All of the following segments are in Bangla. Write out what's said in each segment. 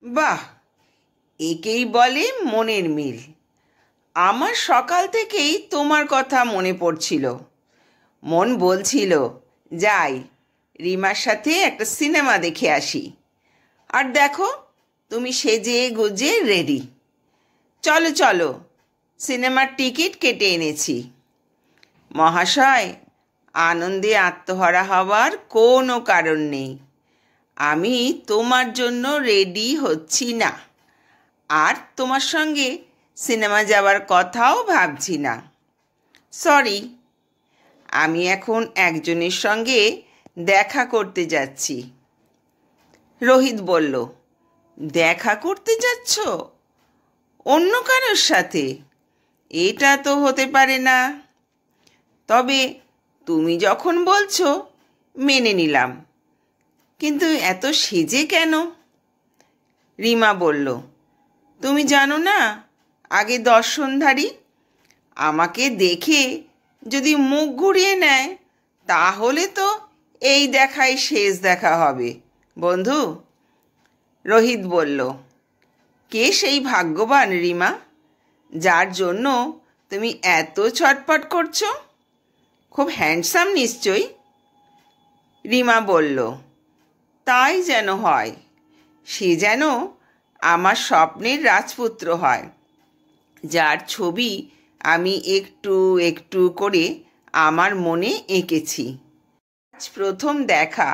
বাহ, একেই বলে মনের মিল। আমার সকাল থেকেই তোমার কথা মনে পড়ছিল। মন বলছিল যাই, রিমার সাথে একটা সিনেমা দেখে আসি। আর দেখো, তুমি সেজে গুজে রেডি। চলো চলো, সিনেমার টিকিট কেটে এনেছি। মহাশয়, আনন্দে আত্মহারা হওয়ার কোনো কারণ নেই। আমি তোমার জন্য রেডি হচ্ছি না, আর তোমার সঙ্গে সিনেমা যাওয়ার কথাও ভাবছি না। সরি, আমি এখন একজনের সঙ্গে দেখা করতে যাচ্ছি। রোহিত বলল, দেখা করতে যাচ্ছ? অন্য কারোর সাথে? এটা তো হতে পারে না। তবে তুমি যখন বলছো মেনে নিলাম, কিন্তু এত সেজে কেন? রিমা বলল, তুমি জানো না আগে দর্শনধারী। আমাকে দেখে যদি মুখ ঘুরিয়ে নেয় তাহলে তো এই দেখাই শেষ দেখা হবে বন্ধু। রোহিত বলল, কে সেই ভাগ্যবান রিমা, যার জন্য তুমি এত ছটফট করছো? খুব হ্যান্ডসাম নিশ্চয়ই। রিমা বলল, তাই যেন হয়। সে যেন আমার স্বপ্নের রাজপুত্র হয়, যার ছবি আমি একটু একটু করে আমার মনে এঁকেছি। আজ প্রথম দেখা,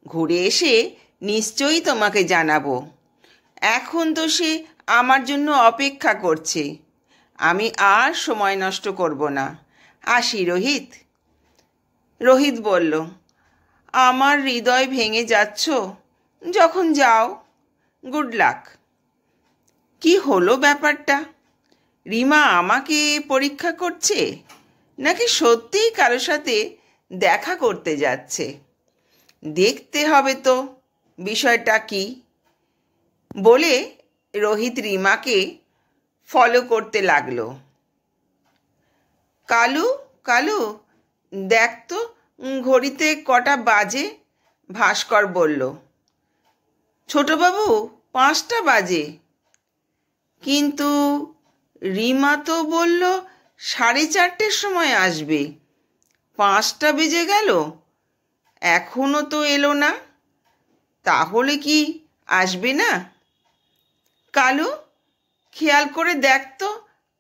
ঘুরে এসে নিশ্চয়ই তোমাকে জানাবো। এখন তো সে আমার জন্য অপেক্ষা করছে। আমি আর সময় নষ্ট করব না। আসি রোহিত। রোহিত বলল, আমার হৃদয় ভেঙে যাচ্ছ যখন যাও। Good luck. কি হলো ব্যাপারটা? রিমা আমাকে পরীক্ষা করছে, নাকি সত্যিই কারোর সাথে দেখা করতে যাচ্ছে? দেখতে হবে তো বিষয়টা কি। বলে রোহিত রিমাকে ফলো করতে লাগলো। কালু, কালু, দেখ তো ঘড়িতে কটা বাজে। ভাস্কর বলল। ছোটবাবু, 5টা বাজে। কিন্তু রিমা তো বলল 4:30টার সময় আসবে। 5টা বেজে গেল, এখনো তো এলো না। তাহলে কি আসবে না? কালু, খেয়াল করে দেখ তো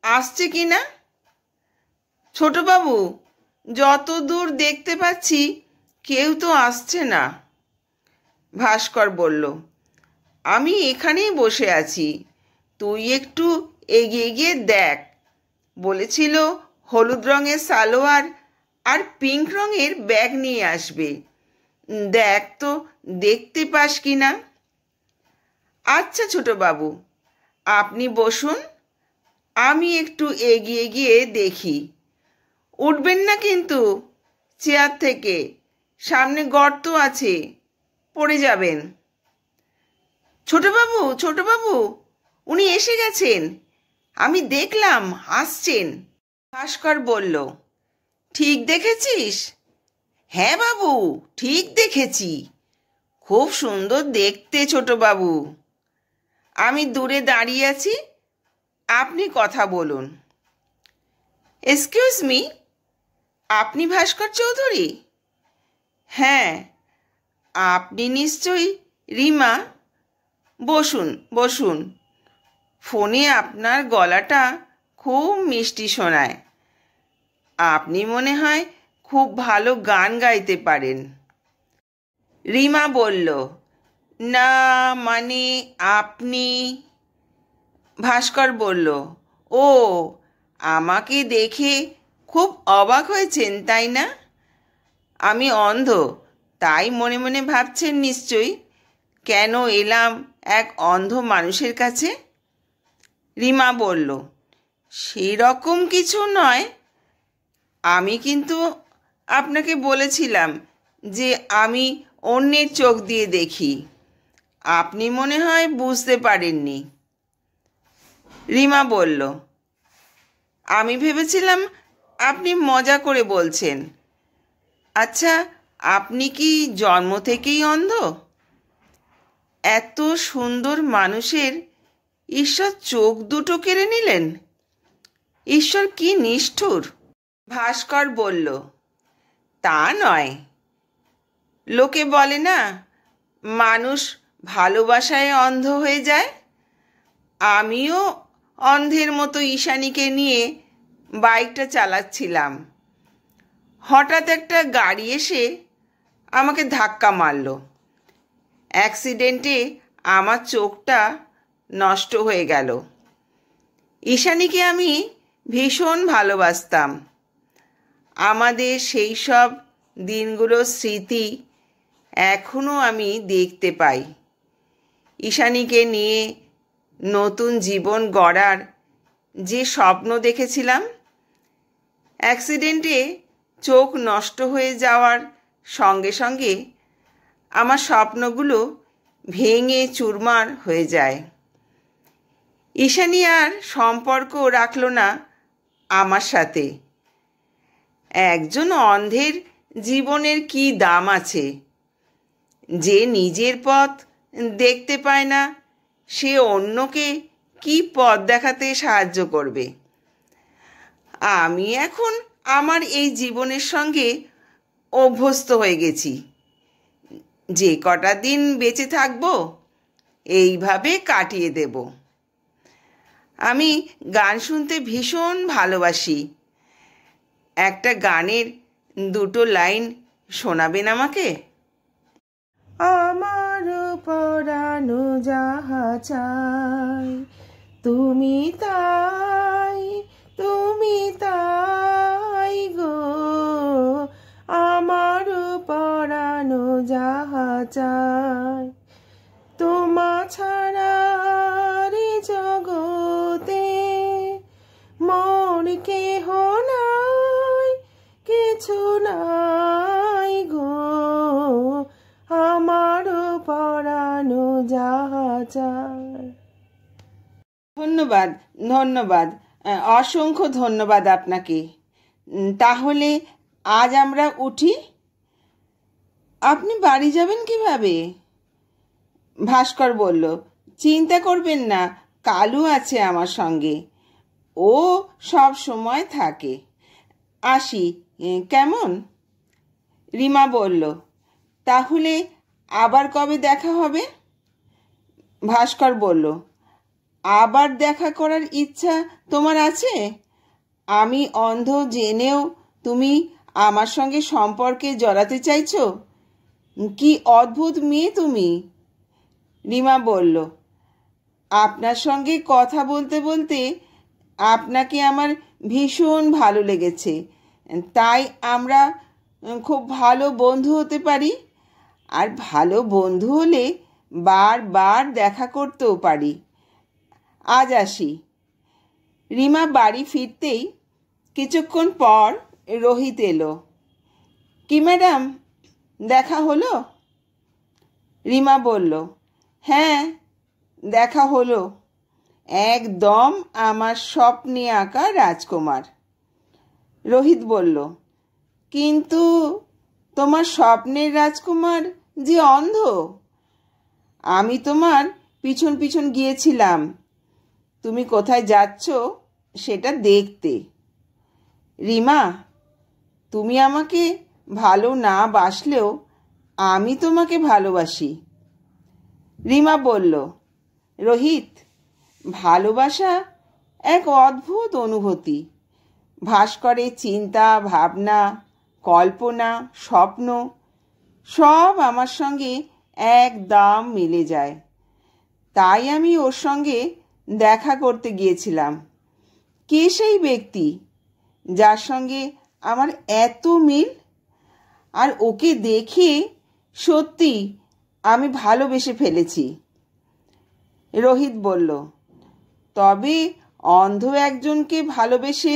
আসছে কি না। ছোটবাবু, যত দূর দেখতে পাচ্ছি কেউ তো আসছে না। ভাস্কর বলল, আমি এখানেই বসে আছি, তুই একটু এগিয়ে গিয়ে দেখ। বলেছিল হলুদ রঙের সালোয়ার আর পিঙ্ক রঙের ব্যাগ নিয়ে আসবে। দেখ তো দেখতে পাস কি না। আচ্ছা ছোটবাবু, আপনি বসুন, আমি একটু এগিয়ে গিয়ে দেখি। উঠবেন না কিন্তু চেয়ার থেকে, সামনে গর্ত আছে, পড়ে যাবেন। ছোটবাবু, ছোটবাবু, উনি এসে গেছেন, আমি দেখলাম আসছেন। ভাস্কর বলল, ঠিক দেখেছিস? হ্যাঁ বাবু, ঠিক দেখেছি। খুব সুন্দর দেখতে ছোটবাবু। আমি দূরে দাঁড়িয়ে আছি, আপনি কথা বলুন। এক্সকিউজ মি, আপনি ভাস্কর চৌধুরী? হ্যাঁ। আপনি নিশ্চয়ই রিমা? বসুন বসুন। ফোনে আপনার গলাটা খুব মিষ্টি শোনায়। আপনি মনে হয় খুব ভালো গান গাইতে পারেন। রিমা বলল, না মানে আপনি। ভাস্কর বলল, ও, আমাকে দেখে খুব অবাক হয়েছেন তাই না? আমি অন্ধ, তাই মনে মনে ভাবছেন নিশ্চয়ই কেন এলাম এক অন্ধ মানুষের কাছে। রিমা বলল, সেই রকম কিছু নয়। আমি কিন্তু আপনাকে বলেছিলাম যে আমি অন্যের চোখ দিয়ে দেখি। আপনি মনে হয় বুঝতে পারেননি। রিমা বলল, আমি ভেবেছিলাম আপনি মজা করে বলছেন। আচ্ছা, আপনি কি জন্ম থেকেই অন্ধ? এত সুন্দর মানুষের ঈশ্বর চোখ দুটো কেড়ে নিলেন? ঈশ্বর কি নিষ্ঠুর! ভাস্কর বলল, তা নয়। লোকে বলে না, মানুষ ভালোবাসায় অন্ধ হয়ে যায়। আমিও অন্ধের মতো ঈশানীকে নিয়ে বাইকটা চালাচ্ছিলাম। হঠাৎ একটা গাড়ি এসে আমাকে ধাক্কা মারল। অ্যাক্সিডেন্টে আমার চোখটা নষ্ট হয়ে গেল। ঈশানীকে আমি ভীষণ ভালোবাসতাম। আমাদের সেই সব দিনগুলোর স্মৃতি এখনও আমি দেখতে পাই। ঈশানীকে নিয়ে নতুন জীবন গড়ার যে স্বপ্ন দেখেছিলাম, অ্যাক্সিডেন্টে চোখ নষ্ট হয়ে যাওয়ার সঙ্গে সঙ্গে আমার স্বপ্নগুলো ভেঙে চুরমার হয়ে যায়। ঈশানী আর সম্পর্ক রাখল না আমার সাথে। একজন অন্ধের জীবনের কি দাম আছে? যে নিজের পথ দেখতে পায় না, সে অন্যকে কি পথ দেখাতে সাহায্য করবে? আমি এখন আমার এই জীবনের সঙ্গে অভ্যস্ত হয়ে গেছি। যে কটা দিন বেঁচে থাকব এইভাবে কাটিয়ে দেব। আমি গান শুনতে ভীষণ ভালোবাসি। একটা গানের দুটো লাইন শোনাবেন আমাকে? আমার পরানো যাহা চাই, তুমি তাই, তুমি তাই গো। আমার পরানো যাহা চাই, তোমা ছাড়া রে জগতে মোর কেহ নাই, কিছু নাই গো। আমার পরানো যাহা চাই। ধন্যবাদ, ধন্যবাদ, অসংখ্য ধন্যবাদ আপনাকে। তাহলে আজ আমরা উঠি। আপনি বাড়ি যাবেন কিভাবে? ভাস্কর বলল, চিন্তা করবেন না, কালু আছে আমার সঙ্গে। ও সব সময় থাকে। আসি কেমন? রিমা বলল, তাহলে আবার কবে দেখা হবে? ভাস্কর বলল, আবার দেখা করার ইচ্ছা তোমার আছে? আমি অন্ধ জেনেও তুমি আমার সঙ্গে সম্পর্কে জড়াতে চাইছো? কি অদ্ভুত মেয়ে তুমি! রিমা বলল, আপনার সঙ্গে কথা বলতে বলতে আপনাকে আমার ভীষণ ভালো লেগেছে, তাই আমরা খুব ভালো বন্ধু হতে পারি। আর ভালো বন্ধু হলে বারবার দেখা করতেও পারি। আজ আসি। রিমা বাড়ি ফিরতেই কিছুক্ষণ পর রোহিত এলো। কি ম্যাডাম, দেখা হলো? রিমা বলল, হ্যাঁ, দেখা হলো। একদম আমার স্বপ্নে আঁকা রাজকুমার। রোহিত বলল, কিন্তু তোমার স্বপ্নের রাজকুমার যে অন্ধ। আমি তোমার পিছন পিছন গিয়েছিলাম তুমি কোথায় যাচ্ছ সেটা দেখতে। রিমা, তুমি আমাকে ভালো না বাসলেও আমি তোমাকে ভালোবাসি। রিমা বলল, রোহিত, ভালোবাসা এক অদ্ভুত অনুভূতি। ভাস্করের চিন্তা ভাবনা, কল্পনা, স্বপ্ন সব আমার সঙ্গে একদম মিলে যায়। তাই আমি ওর সঙ্গে দেখা করতে গিয়েছিলাম। কে সেই ব্যক্তি যার সঙ্গে আমার এত মিল? আর ওকে দেখে সত্যি আমি ভালোবেসে ফেলেছি। রোহিত বলল, তবে অন্ধ একজনকে ভালোবেসে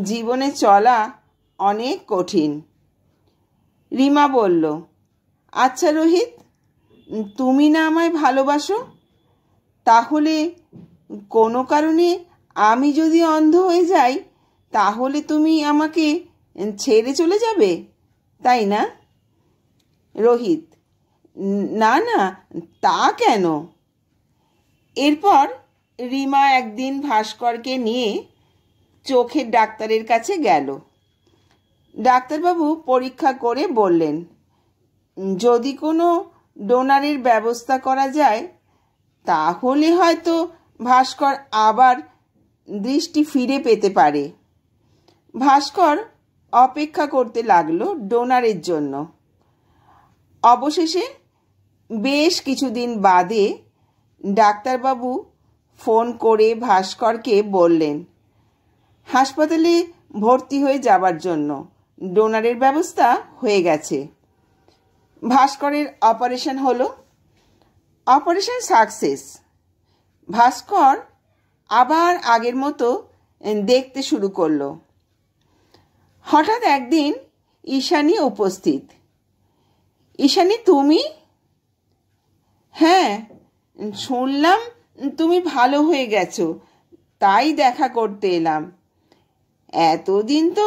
জীবনে চলা অনেক কঠিন। রিমা বলল, আচ্ছা রোহিত, তুমি না আমায় ভালোবাসো, তাহলে কোনো কারণে আমি যদি অন্ধ হয়ে যাই তাহলে তুমি আমাকে ছেড়ে চলে যাবে, তাই না? রোহিত, না না, তা কেন? এরপর রিমা একদিন ভাস্করকে নিয়ে চোখের ডাক্তারের কাছে গেল। ডাক্তারবাবু পরীক্ষা করে বললেন, যদি কোনো ডোনারের ব্যবস্থা করা যায় তাহলে হয়তো ভাস্কর আবার দৃষ্টি ফিরে পেতে পারে। ভাস্কর অপেক্ষা করতে লাগলো ডোনারের জন্য। অবশেষে বেশ কিছুদিন বাদে ডাক্তারবাবু ফোন করে ভাস্করকে বললেন হাসপাতালে ভর্তি হয়ে যাবার জন্য, ডোনারের ব্যবস্থা হয়ে গেছে। ভাস্করের অপারেশন হলো। Operation success. ভাস্কর আবার আগের মতো দেখতে শুরু করলো। হঠাৎ একদিন ঈশানী উপস্থিত। ঈশানী, তুমি? হ্যাঁ, শুনলাম তুমি ভালো হয়ে গেছো, তাই দেখা করতে এলাম। এতদিন তো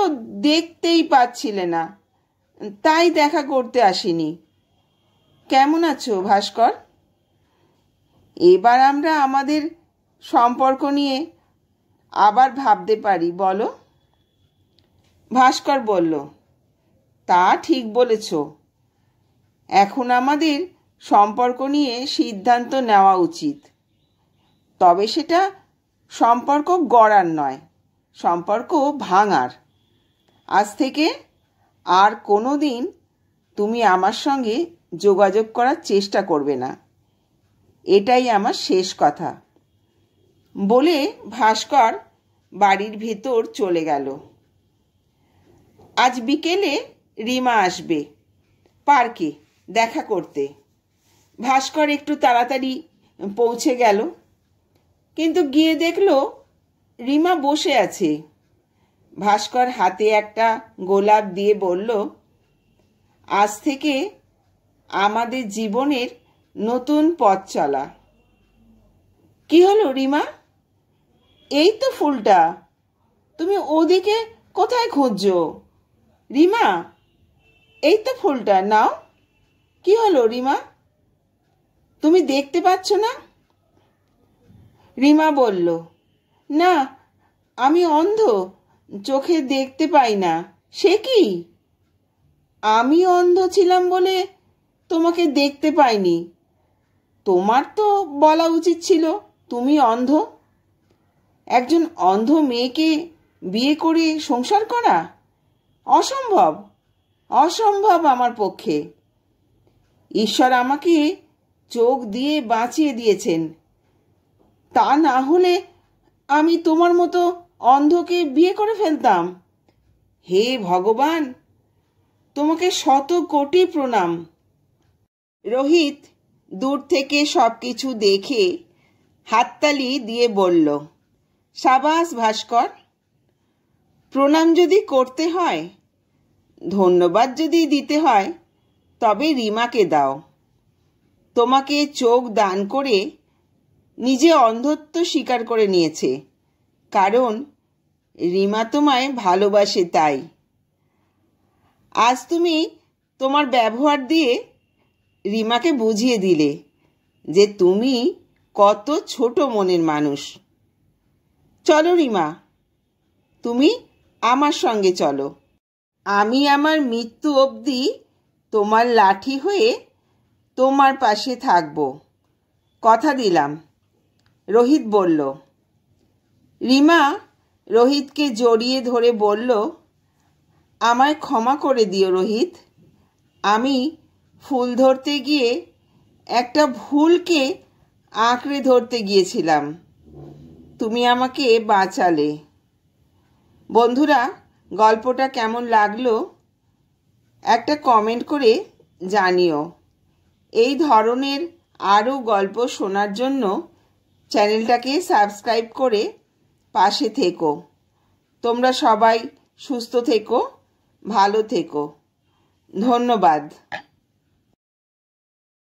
দেখতেই পাচ্ছিলে না, তাই দেখা করতে আসিনি। কেমন আছো ভাস্কর? এবার আমরা আমাদের সম্পর্ক নিয়ে আবার ভাবতে পারি, বলো? ভাস্কর বলল, তা ঠিক বলেছ। এখন আমাদের সম্পর্ক নিয়ে সিদ্ধান্ত নেওয়া উচিত। তবে সেটা সম্পর্ক গড়ার নয়, সম্পর্ক ভাঙার। আজ থেকে আর কোনো দিন তুমি আমার সঙ্গে যোগাযোগ করার চেষ্টা করবে না, এটাই আমার শেষ কথা। বলে ভাস্কর বাড়ির ভেতর চলে গেল। আজ বিকেলে রিমা আসবে পার্কে দেখা করতে। ভাস্কর একটু তাড়াতাড়ি পৌঁছে গেল, কিন্তু গিয়ে দেখলো রিমা বসে আছে। ভাস্কর হাতে একটা গোলাপ দিয়ে বলল, আজ থেকে আমাদের জীবনের নতুন পথ চলা। কি হলো রিমা? এই তো ফুলটা, তুমি ওদিকে কোথায় খুঁজছো? রিমা, এই তো ফুলটা, নাও। কি হলো রিমা, তুমি দেখতে পাচ্ছ না? রিমা বলল, না, আমি অন্ধ, চোখে দেখতে পাই না। সে কি? আমি অন্ধ ছিলাম বলে তোমাকে দেখতে পাইনি। তোমার তো বলা উচিত ছিল তুমি অন্ধ। একজন অন্ধ মেয়েকে বিয়ে করে সংসার করা অসম্ভব, অসম্ভব আমার পক্ষে। ঈশ্বর আমাকে চোখ দিয়ে বাঁচিয়ে দিয়েছেন, তা না হলে আমি তোমার মতো অন্ধকে বিয়ে করে ফেলতাম। হে ভগবান, তোমাকে শত কোটি প্রণাম। রোহিত দূর থেকে সব কিছু দেখে হাততালি দিয়ে বলল, সাবাস ভাস্কর। প্রণাম যদি করতে হয়, ধন্যবাদ যদি দিতে হয়, তবে রিমাকে দাও। তোমাকে চোখ দান করে নিজে অন্ধত্ব স্বীকার করে নিয়েছে, কারণ রিমা তোমায় ভালোবাসে তাই। আজ তুমি তোমার ব্যবহার দিয়ে রিমাকে বুঝিয়ে দিলে যে তুমি কত ছোট মনের মানুষ। চলো রিমা, তুমি আমার সঙ্গে চলো। আমি আমার মৃত্যু অবধি তোমার লাঠি হয়ে তোমার পাশে থাকব, কথা দিলাম। রোহিত বলল। রিমা রোহিতকে জড়িয়ে ধরে বলল, আমায় ক্ষমা করে দিও রোহিত। আমি ফুল ধরতে গিয়ে একটা ভুলকে আঁকড়ে ধরতে গিয়েছিলাম, তুমি আমাকে বাঁচালে। বন্ধুরা, গল্পটা কেমন লাগলো একটা কমেন্ট করে জানিও। এই ধরনের আরও গল্প শোনার জন্য চ্যানেলটাকে সাবস্ক্রাইব করে পাশে থেকো। তোমরা সবাই সুস্থ থেকো, ভালো থেকো। ধন্যবাদ।